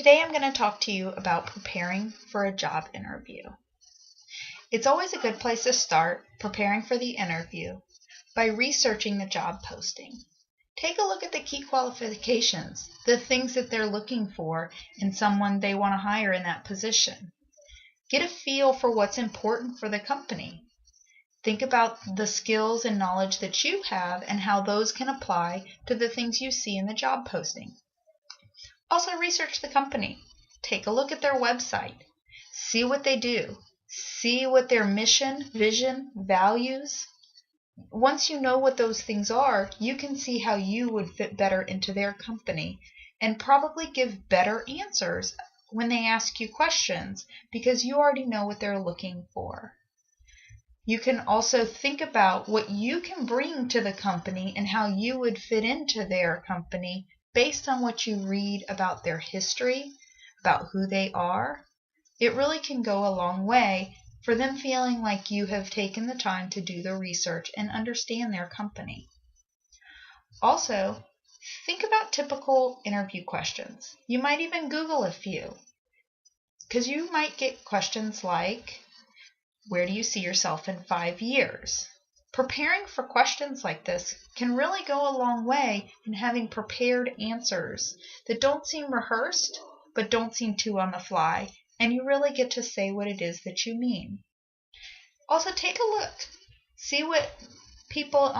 Today I'm going to talk to you about preparing for a job interview. It's always a good place to start preparing for the interview by researching the job posting. Take a look at the key qualifications, the things that they're looking for in someone they want to hire in that position. Get a feel for what's important for the company. Think about the skills and knowledge that you have and how those can apply to the things you see in the job posting. Also research the company. Take a look at their website. See what they do. See what their mission, vision, values. Once you know what those things are, you can see how you would fit better into their company and probably give better answers when they ask you questions because you already know what they're looking for. You can also think about what you can bring to the company and how you would fit into their company based on what you read about their history, about who they are. It really can go a long way for them feeling like you have taken the time to do the research and understand their company. Also, think about typical interview questions. You might even Google a few, because you might get questions like, where do you see yourself in 5 years? Preparing for questions like this can really go a long way in having prepared answers that don't seem rehearsed, but don't seem too on the fly, and you really get to say what it is that you mean. Also, take a look. See what people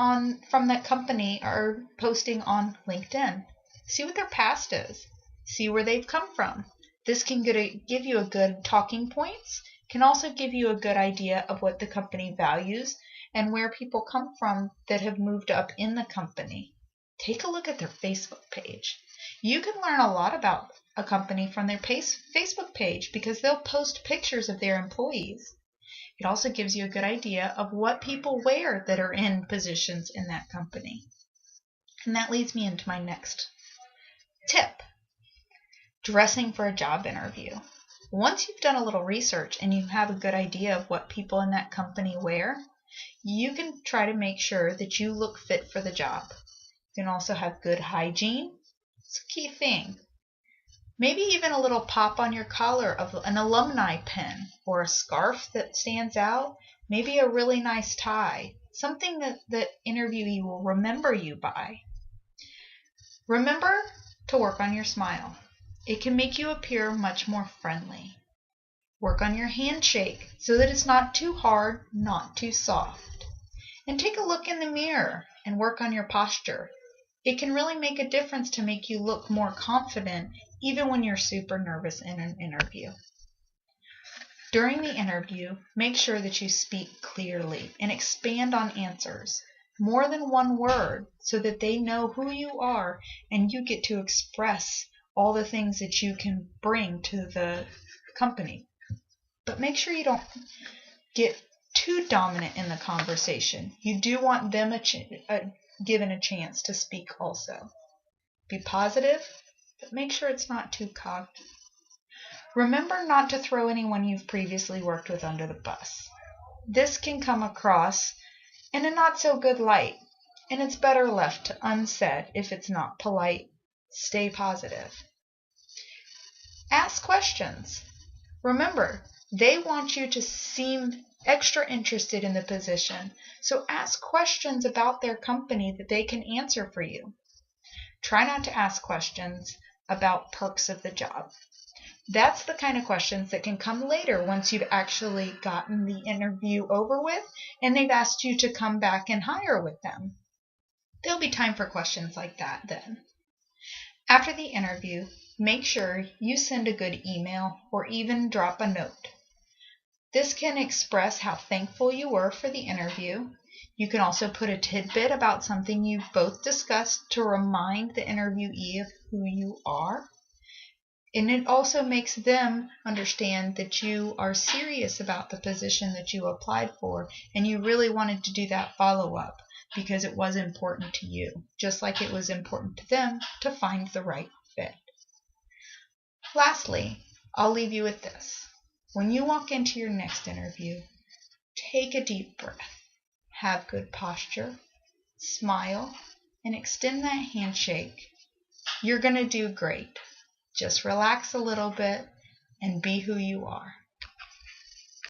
from that company are posting on LinkedIn. See what their past is. See where they've come from. This can give you a good talking points, can also give you a good idea of what the company values and where people come from that have moved up in the company. Take a look at their Facebook page. You can learn a lot about a company from their Facebook page because they'll post pictures of their employees. It also gives you a good idea of what people wear that are in positions in that company. And that leads me into my next tip. Dressing for a job interview. Once you've done a little research and you have a good idea of what people in that company wear, you can try to make sure that you look fit for the job. You can also have good hygiene. It's a key thing. Maybe even a little pop on your collar of an alumni pin or a scarf that stands out. Maybe a really nice tie. Something that the interviewee will remember you by. Remember to work on your smile. It can make you appear much more friendly. Work on your handshake so that it's not too hard, not too soft. And take a look in the mirror and work on your posture. It can really make a difference to make you look more confident even when you're super nervous in an interview. During the interview, make sure that you speak clearly and expand on answers. More than one word so that they know who you are and you get to express all the things that you can bring to the company. But make sure you don't get too dominant in the conversation. You do want them given a chance to speak also. Be positive, but make sure it's not too cocky. Remember not to throw anyone you've previously worked with under the bus. This can come across in a not so good light, and it's better left unsaid if it's not polite. Stay positive. Ask questions. Remember, they want you to seem extra interested in the position, so ask questions about their company that they can answer for you. Try not to ask questions about perks of the job. That's the kind of questions that can come later once you've actually gotten the interview over with and they've asked you to come back and hire with them. There'll be time for questions like that then. After the interview, make sure you send a good email or even drop a note. This can express how thankful you were for the interview. You can also put a tidbit about something you've both discussed to remind the interviewee of who you are. And it also makes them understand that you are serious about the position that you applied for and you really wanted to do that follow-up because it was important to you, just like it was important to them to find the right fit. Lastly, I'll leave you with this. When you walk into your next interview, take a deep breath, have good posture, smile, and extend that handshake. You're going to do great. Just relax a little bit and be who you are.